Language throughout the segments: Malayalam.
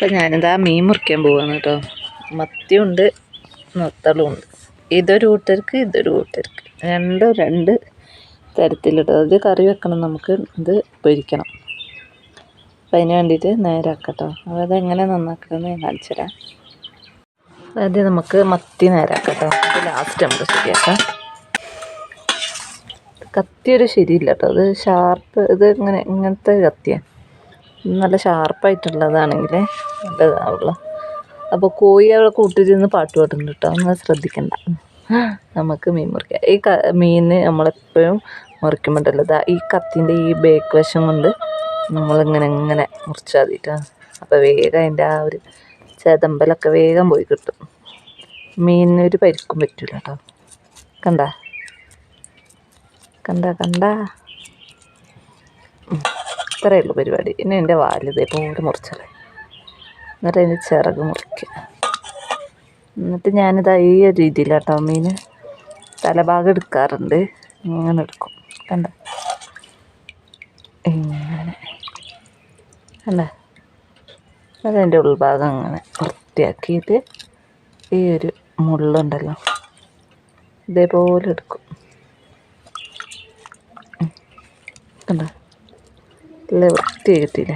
അപ്പം ഞാനിതാ മീൻ മുറിക്കാൻ പോവാണ് കേട്ടോ. മത്തിയുണ്ട് നത്തളുണ്ട്. ഇതൊരു കൂട്ടർക്ക് ഇതൊരു കൂട്ടർക്ക് രണ്ട് തരത്തിലിട്ടോ. ഇത് കറി വെക്കണം, നമുക്ക് ഇത് പൊരിക്കണം. അപ്പം അതിന് വേണ്ടിയിട്ട് നേരാക്കട്ടോ. അപ്പോൾ അതെങ്ങനെ നന്നാക്കണമെന്ന് ഞാൻ കാണിച്ചു തരാം. ആദ്യം നമുക്ക് മത്തി നേരാക്കട്ടോ. ഇത് ലാസ്റ്റ് നമുക്ക് ശരിയാക്കാം. കത്തിയൊരു ശരിയില്ല കേട്ടോ. അത് ഷാർപ്പ്, ഇത് ഇങ്ങനത്തെ കത്തിയാണ്. നല്ല ഷാർപ്പായിട്ടുള്ളതാണെങ്കിൽ നല്ലതാവുള്ളൂ. അപ്പോൾ കോഴി അവിടെ കൂട്ടിരുന്ന് പാട്ട് പാടുന്നുണ്ട് കേട്ടോ. ഒന്ന് ശ്രദ്ധിക്കണ്ട. നമുക്ക് മീൻ മുറിക്കാം. ഈ മീൻ നമ്മളെപ്പോഴും മുറിക്കുമ്പോണ്ടല്ലോ ഈ കത്തിൻ്റെ ഈ ബേക്ക് വശം കൊണ്ട് നമ്മളിങ്ങനെ മുറിച്ചാൽ മതിട്ടാണ്. അപ്പോൾ വേഗം അതിൻ്റെ ആ ഒരു ചെതമ്പലൊക്കെ വേഗം പോയി കിട്ടും. മീനിനൊരു പരിക്കും പറ്റില്ല കേട്ടോ. കണ്ട ഇത്രയേ ഉള്ളൂ പരിപാടി. ഇനി എൻ്റെ വാല് ഇതേപോലെ മുറിച്ചത്, എന്നിട്ട് അതിന് ചിറക് മുറിക്കുക. എന്നിട്ട് ഞാനിതാ ഈ ഒരു രീതിയിലാട്ടോ മീൻ തലഭാഗം എടുക്കാറുണ്ട്. ഇങ്ങനെ എടുക്കും. ഇങ്ങനെ അതതിൻ്റെ ഉൾഭാഗം അങ്ങനെ വൃത്തിയാക്കിയിട്ട് ഈ ഒരു മുള്ളുണ്ടല്ലോ ഇതേപോലെ എടുക്കും. നല്ല വൃത്തി കിട്ടിയില്ലേ?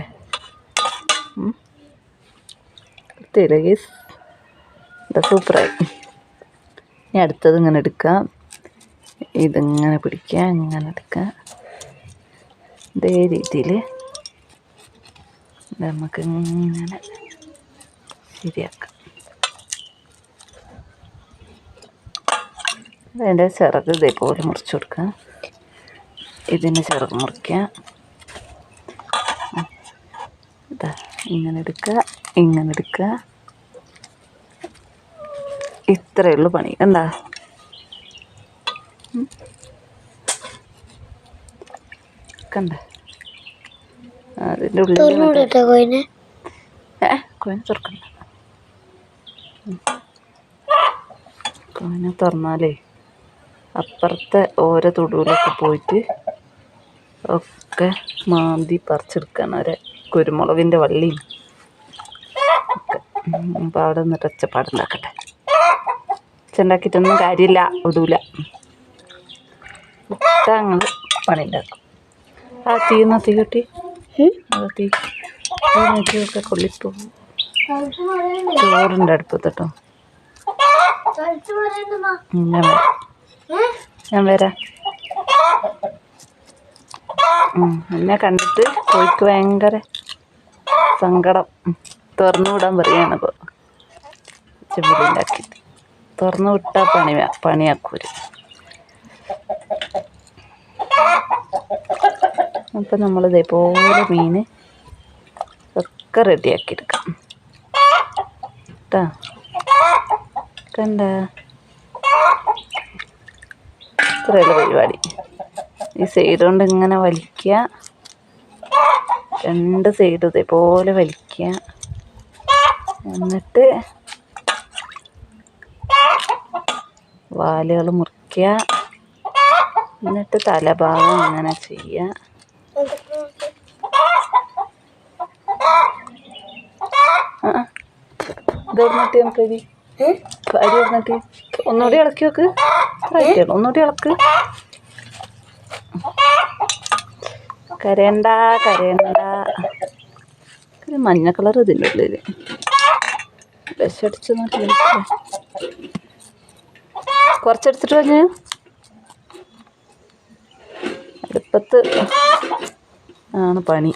വൃത്തിയില്ലേ ഗീസ്? സൂപ്പറായി. ഇനി അടുത്തത് ഇങ്ങനെ എടുക്കാം. ഇതിങ്ങനെ പിടിക്കുക, ഇങ്ങനെ എടുക്കുക. ഇതേ രീതിയിൽ നമുക്ക് ഇങ്ങനെ ശരിയാക്കാം. അതിൻ്റെ ചിറക് ഇതേപോലെ മുറിച്ച് കൊടുക്കുക. ഇതിന് ചിറക് മുറിക്കുക. ഇതാ ഇങ്ങനെ എടുക്കുക, ഇങ്ങനെ എടുക്കുക. ഇത്രയേ ഉള്ളൂ പണി. കണ്ട അതിൻ്റെ ഉള്ളിൽ കോയിനെ തുറക്കണ്ട. കോയിനെ തുറന്നാലേ അപ്പുറത്തെ ഓരോ തൊടുവിലൊക്കെ പോയിട്ട് ഒക്കെ മാന്തി പറിച്ചെടുക്കണം. ഒരു കുരുമുളകിൻ്റെ വള്ളിയും ഒക്കെ. അപ്പോൾ അവിടെ നിന്നിട്ട് ഒച്ചപ്പാടുണ്ടാക്കട്ടെ. ഒച്ചുണ്ടാക്കിയിട്ടൊന്നും കാര്യമില്ല, ഇടൂല. ഞങ്ങൾ പണി ഉണ്ടാക്കും. ആ തീ കെട്ടി തീയൊക്കെ കൊള്ളിപ്പോകും. ചോറിൻ്റെ അടുപ്പത്ത് കേട്ടോ. ഞാൻ വരാം. എന്നെ കണ്ടിട്ട് കോഴിക്ക് ഭയങ്കര സങ്കടം. തുറന്നു വിടാൻ പറയുകയാണ്. ഇപ്പോൾ ചെമ്പിലുണ്ടാക്കിയിട്ട് തുറന്നു വിട്ടാൽ പണിയാക്കൂര്. അപ്പം നമ്മളിതേപോലെ മീൻ ഒക്കെ റെഡിയാക്കിയെടുക്കാം കേട്ടോ. ഇത്രയുള്ള പരിപാടി. ഈ സൈഡ് കൊണ്ട് ഇങ്ങനെ വലിക്കുക, രണ്ട് സൈഡ് ഇതേപോലെ വലിക്കുക. എന്നിട്ട് വാലുകൾ മുറിക്കുക. എന്നിട്ട് തലഭാഗം അങ്ങനെ ചെയ്യുക. ഇതോർന്നിട്ട് നമുക്ക് അരി ഇടുന്നിട്ട് ഒന്നുകൂടി ഇളക്കി വെക്ക്. ഒന്നുകൂടി ഇളക്ക്. കരയണ്ട. മഞ്ഞ കളർ ഇതിൻ്റെ ഉള്ളിൽ വിഷടിച്ച് നോക്കി. കുറച്ചെടുത്തിട്ട് പറഞ്ഞ് അടുപ്പത്ത് ആണ് പണി.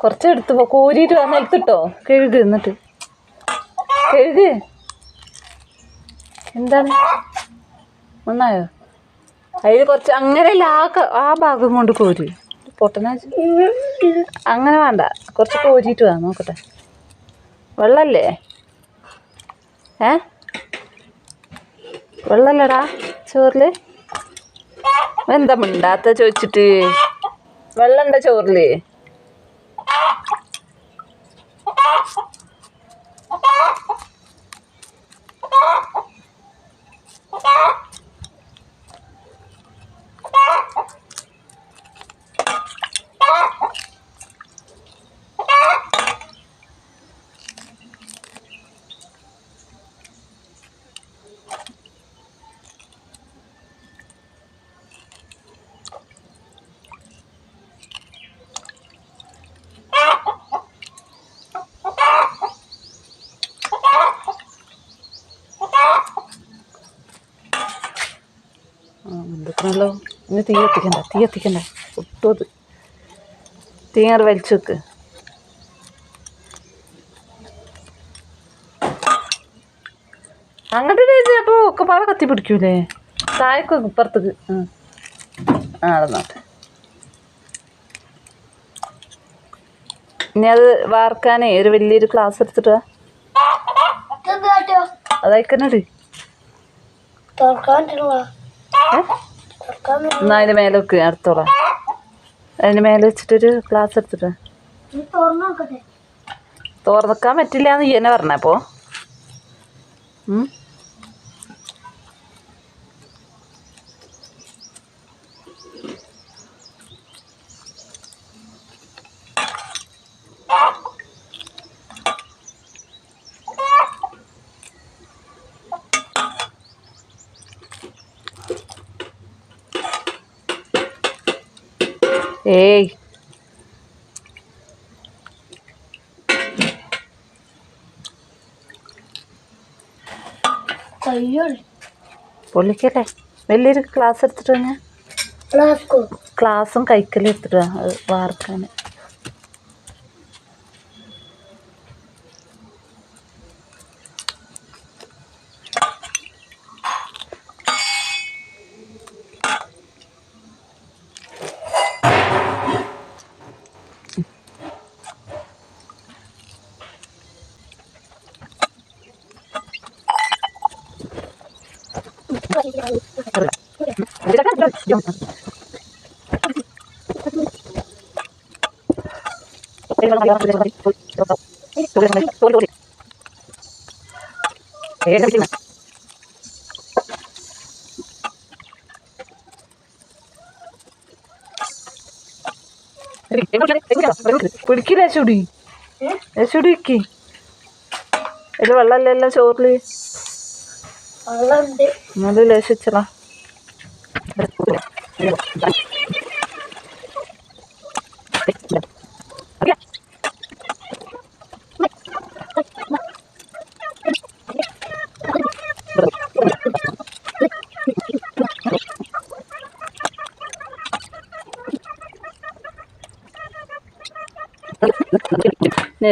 കുറച്ചെടുത്ത് കോരിയിട്ട് നിലത്തിട്ടോ. കഴുക്. എന്നിട്ട് കഴുക്. എന്താണ് ഒന്നായോ? അതിൽ കുറച്ച് അങ്ങനെയല്ല, ആ ഭാഗം കൊണ്ട് കോരി പൊട്ടന. അങ്ങനെ വേണ്ട, കുറച്ച് കോരിയിട്ട് വാ. നോക്കട്ടെ. വെള്ളല്ലേ? വെള്ളല്ലടാ ചോറിൽ? എന്താ മിണ്ടാത്ത ചോദിച്ചിട്ട്? വെള്ളമുണ്ടോ ചോറിൽ? വെന്തിക്കണല്ലോ. ഇനി തീ കത്തിക്കണ്ട ഒട്ടും അത് തീ അങ്ങോട്ട് വലിച്ചു വെക്ക്. അങ്ങോട്ട് അപ്പോൾ ഒക്കെ പാടെ കത്തി പിടിക്കൂലേ? താഴേക്ക് ഇപ്പുറത്തേക്ക് നടന്നോട്ടെ. ഇനി അത് വാർക്കാനേ ഒരു വലിയൊരു ഗ്ലാസ് എടുത്തിട്ട് അതയക്കണടി. എന്നാ അതിൻ്റെ മേലെ വെക്ക്, അടുത്തോളാം. അതിൻ്റെ മേലെ വെച്ചിട്ടൊരു ഗ്ലാസ് എടുത്തിട്ട്. തുറക്കാൻ പറ്റില്ല എന്ന് ഇങ്ങനെ പറഞ്ഞപ്പോ ഏയ് പൊള്ളിക്കല്ലേ. വലിയൊരു ഗ്ലാസ് എടുത്തിട്ട് തന്നെ ഗ്ലാസും കൈക്കലും എടുത്തിട്ട് അത് വാർക്കാൻ. പിടിക്കില്ല ചുടി ചുടിക്ക്. ഒരു വെള്ളമല്ലല്ലോ ചോറില്. നല്ല ലേശിച്ചടാ.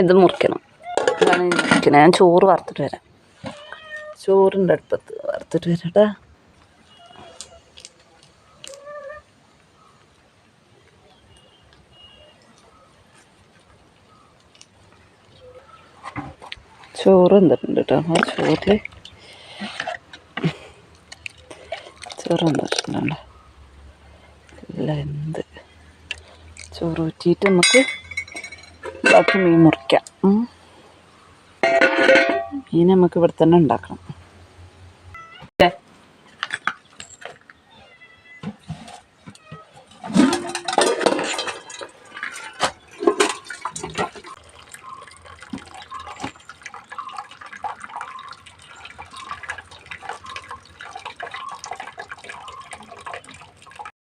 ഇത് മുറിക്കണം. ഇതാണ് മുറിക്കണം. ഞാൻ ചോറ് വറുത്തിട്ട് വരാം. ചോറിൻ്റെ അടുപ്പത്ത് വറുത്തിട്ട് വരാട്ടാ. ചോറ് എന്തിട്ടുണ്ട് കേട്ടോ. ആ ചോറ് എന്തിട്ടുണ്ടോ ഇല്ല. എന്ത് ചോറ് ഊറ്റിയിട്ട് നമുക്ക് ബാക്കി മീൻ മുറിക്കാം. മീൻ നമുക്ക് ഇവിടെ തന്നെ ഉണ്ടാക്കണം.